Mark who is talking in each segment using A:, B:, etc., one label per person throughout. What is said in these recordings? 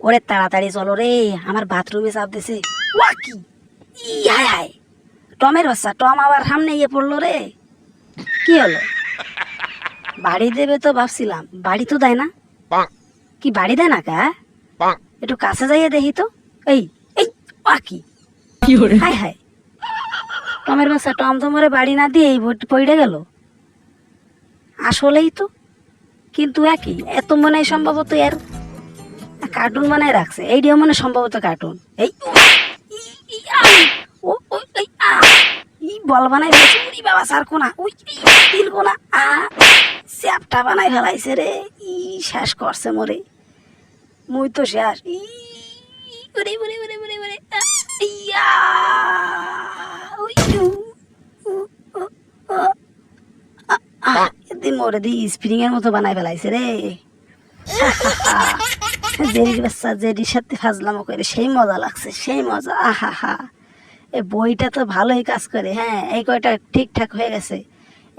A: ওরে তাড়াতাড়ি চলো রে, আমার বাথরুমে চাপ দিছে। ওয়া কি ই হায় হায়, টমের বাচ্চা টম আবার সামনে গিয়ে পড়লো রে। কি হলো? বাড়ি দেবে তো ভাবছিলাম, বাড়ি তো দেয় না। কি বাড়ি দেয় না কা? একটু কাছে যাইয়ে দেখি তো। এই এই ওয়া কি হায় হায়, টমের বাচ্চা টম তো মরে বাড়ি না দিয়ে পড়ে গেল। আসলেই তো, কিন্তু একই এত মনে হয় সম্ভবত এর কার্টুন বানায় রাখছে। এইটাও মনে হয় সম্ভবত কার্টুন। এই ই, ই, আ, ও ও এই আ, ই বল বানাই ফেলাইছে। উরি বাবা সার কোনা, ওই তিল কোনা চ্যাপটা বানাই ফেলাইছে রে। ই শেষ করছে মরে, মুই তো শেষ। ই ওরে ওরে ওরে ওরে ওরে ইয়া ওই এদিন মরে দি স্প্রিং এর মতো বানাই ফেলাইছে রে। জেরির বাচ্চা জেরির সাথে ফাজলামো করে সেই মজা লাগছে, সেই মজা। আহা হা, এই বইটা তো ভালোই কাজ করে। হ্যাঁ, এই কয়টা ঠিকঠাক হয়ে গেছে।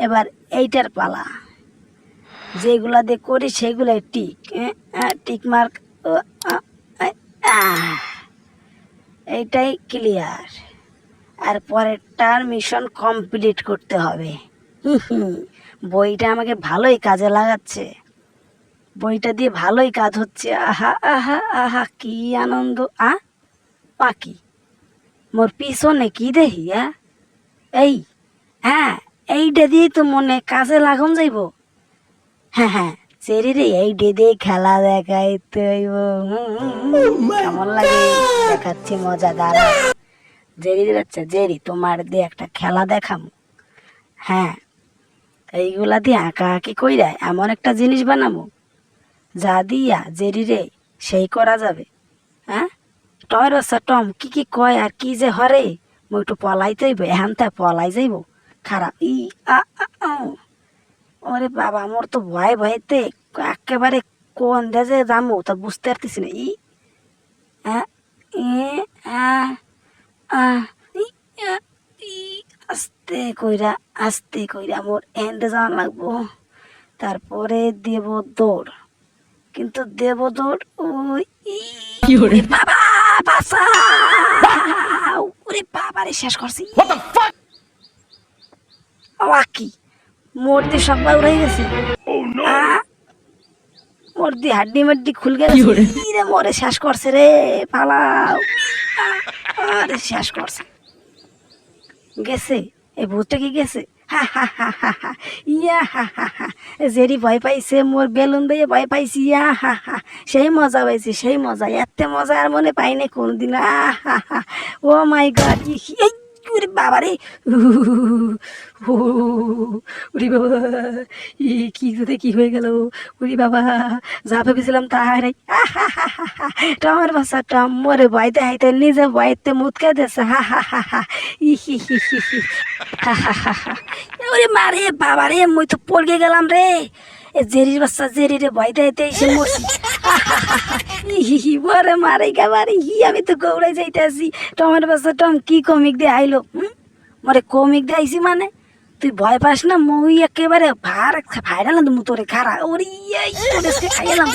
A: এবার এইটার পালা, যেগুলা দিয়ে করি সেগুলাই টিক। Tick mark. এইটাই ক্লিয়ার। আর পরেরটার মিশন কমপ্লিট করতে হবে। বইটা আমাকে ভালোই কাজে লাগাচ্ছে, বইটা দিয়ে ভালোই কাজ হচ্ছে। আহা আহা আহা, কি আনন্দ। পাখি মোর পিছনে কি দেখি? এই হ্যাঁ, এইটা দিয়ে তো মনে কাজে লাগান যাইব। হ্যাঁ হ্যাঁ, চেরি রে, এইটা দিয়ে খেলা দেখাইতে হইব। কেমন লাগে দেখাচ্ছি, মজা। দাঁড়া জেরি বাচ্চা জেরি, তোমার দিয়ে একটা খেলা দেখাম। হ্যাঁ, এইগুলা দিয়ে আঁকা আঁকি কইরা এমন একটা জিনিস বানাবো যা দিয়া জেরি রে সেই করা যাবে। হ্যাঁ, টমের বাচ্চা টম কি কি কয় আর কি যে হরে, মই একটু পলাইতেইব। এখান থেকে পলাই যাইব। খারাপ ই আ আ, আ। ওরে বাবা, মোর তো ভয় ভয়তে একেবারে কোন দেশে যাবো তা বুঝতে পারতেছি না। ই এ আ আ ই ই আস্তে কইরা, আস্তে কইরা মোর এন্ডে যাওয়ান লাগবো। তারপরে দেব দৌড়, কিন্তু দেব দৌড়। ওই ওরে বাবা, বাঁচাও! ওরে বাবা রে, শেষ করছি। কি মোর দিয়ে সব উড়ে গেছে। মোর দিয়ে হাড্ডি মাড্ডি খুল গেছে রে। মোরে শেষ করছে রে, পালাও। আরে শেষ করছে, গেছে। এই ভূতটা কি গেছে? হা হা হা হা হা, ইয়া হা হা হা। জেরি ভয় পাইছে, মোর বেলুন দিয়ে ভয় পাইছি। ইয়া হা হা, সেই মজা পাইছি, সেই মজা। এত মজা আর মনে পাইনি কোনদিন। হা হা, ও মাই গড। ওরে বাবা রে, উরি বাবা, কি যদি কি হয়ে গেল। উরি বাবা, যা ভেবেছিলাম তাই। টমের বাচ্চা টম মরে ভয়তে হাইতে নিজে ভয়তে মুতকে দিয়েছে। হা হা হা হা, ই হি হি হি হি, হা হা হা হা। ওরে মারে বাবা রে, মুই তো পড়ে গেলাম রে। এ জেরির বাচ্চা জেরি রে ভয়তে হাইতে এসে মরছি। ওরে মারে গাবারে, আমি তো গৌড়াই যাইতে আসি। টমের বাচ্চা টম কি কমিক দিয়ে আইলো। মরে কমিক দিয়ে আইসি মানে? তুই ভয় পাস না? মুই একেবারে ভাইরাল তোরে খারা। ওরে খাইলাম।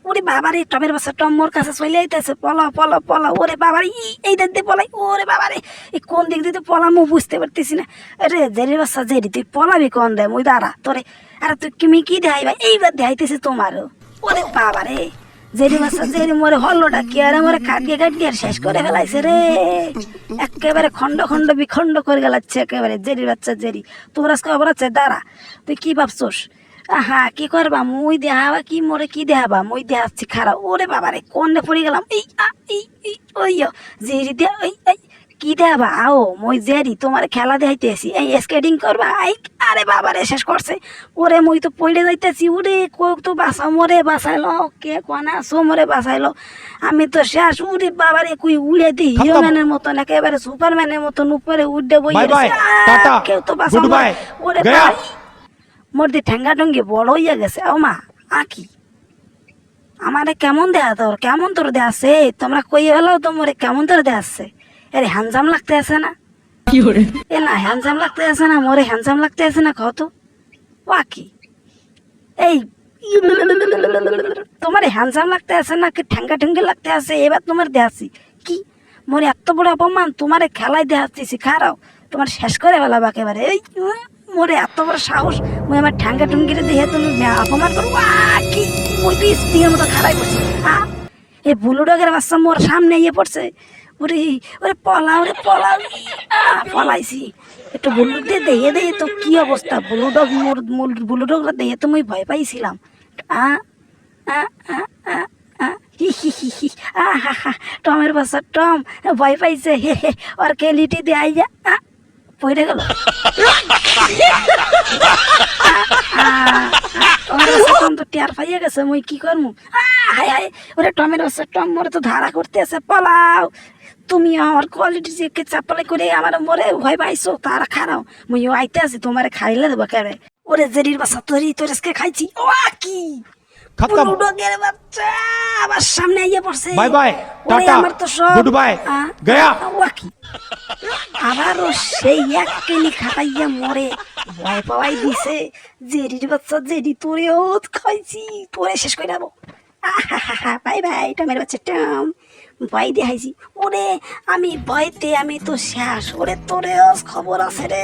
A: ওরে বাবারে, টমের বাচ্চা টম মোর কাছে চলে আইতেছে। পলা পলা পলা। ওরে বাবারে, এই দিক দিয়ে পলাই। ওরে বাবারে, এই কোন দিক দিয়ে পলামো বুঝতে পারতেছি না। আরে জেরির বাচ্চা জেরি, তুই পলাবি কোন দেয়? মুই দাঁড়া তোরে। আরে তুই তুমি কি দেখাইবা? এইবার দেখাইতেছে তোমারও। ওরে বাবারে, জেরি বাচ্চা জেরি মরে হল্লোটা কি আরে মরে কাটিয়ে কাটিয়ে শেষ করে ফেলাইছে রে। একেবারে খন্ড খন্ড বিখণ্ড করে গেলাচ্ছে একেবারে। জেরির বাচ্চা জেরি, তোর আজকে খবর আছে? দাঁড়া, তুই কি ভাবছোস? কি করবা? মুই দেখাবা কি মোরে? কি দেখাবা? মুই দেখাচ্ছি খারা। ওরে বাবারে, কোনে পড়ে গেলাম। ওই জেরি দে, কি দেখাবা? আও মুই জেরি, তোমার খেলা দেখাইতেছি। এই স্কেটিং করবা? আরে বাবারে, শেষ করছে। ওরে মুই তো পড়ে যাইতেছি। ওরে কোক তো বাঁচাও, মরে বাঁচাইলো কে কোনা সো, মরে বাঁচাইলো। আমি তো শেষ। উরে বাবারে, কুই উড়ে দি হিরোম্যানের মতন, একেবারে সুপারম্যানের মতন উপরে উঠে বই। কেউ তো বাঁচাও। ওরে ভাই, মোর দি ঠেঙ্গা টঙ্গি বড় হইয়া গেছে। ও মা, আঁকি আমারে কেমন দেয়া? তোর কেমন তোর দেয়াছে? তোমরা কই হলাও তো মোরে কেমন তোর দেয়াচ্ছে? আরে হ্যান্ডসাম লাগতে আছে না? এ না, হ্যান্ডসাম লাগতে আছে না? মোরে হ্যান্ডসাম লাগতে আছে না? কত ও আঁকি। এই তোমার হ্যান্ডসাম লাগতে আছে নাকি ঠ্যাঙ্গা ঠ্যাঙ্গে লাগতে আছে এবার তোমার দেখাচ্ছি কি মোর এত বড় অপমান তোমারে খেলায় দেখাচ্ছি খারাও তোমার শেষ করে ফেলাবো একেবারে এই মোরে এত বড় সাহস মুই আমার ঠ্যাঙ্গা ঠুঙ্গিরে দেখে তুমি অপমান করবো কি মই তো স্প্রিংয়ের মতো খারাই করছি এই বুলুডগের বাচ্চা মোর সামনে ইয়ে পড়ছে ওরে ওরে পলাও রে পলাও পলাইছি একটু বুলুড দিয়ে দেখে দেখে তো কি অবস্থা বুলুডগ মোর বুলুডগরা দেখে তো মুই ভয় পাইছিলাম আ আ আ আ আ হি হি হি হি হা হা টমের বাচ্চা টম ভয় পাইছে হে হে ওর কেলিটি দিয়ে আই যা পড়ে গেল টমের বাচ্চা টম তো টিয়ার পাইয়া গেছে মুই কি করমু হাই হাই ওরে টমের বাচ্চা টম মোরে তো ধারা করতে আছে পলাও তুমি আমার কোয়ালিটি চেকে চাপালে করে আমার মরে ভয় পাইছো তারা খারাও মুইও আইতে আছি তোমারে খাইলে দেবো কেড়ে ওরে জেরির বাচ্চা তোরকে খাইছি ও কি বুলুডগের বাচ্চা আবার সামনে আইয়া পড়ছে
B: বাই বাই টাটা
A: আমার তো সব
B: গুড বাই গয়া
A: ওয়াকি আবারও সেই এক কেলি খাটাইয়া মরে ভয় পাওয়াই দিছে জেরির বাচ্চা জেরি তোরেও খাইছি তোরে শেষ করে যাবো বাই বাই টমের বাচ্চা টম ভয় দেখাইছি ওরে আমি ভয়তে আমি তো শেষ ওরে তোরেও খবর আছে রে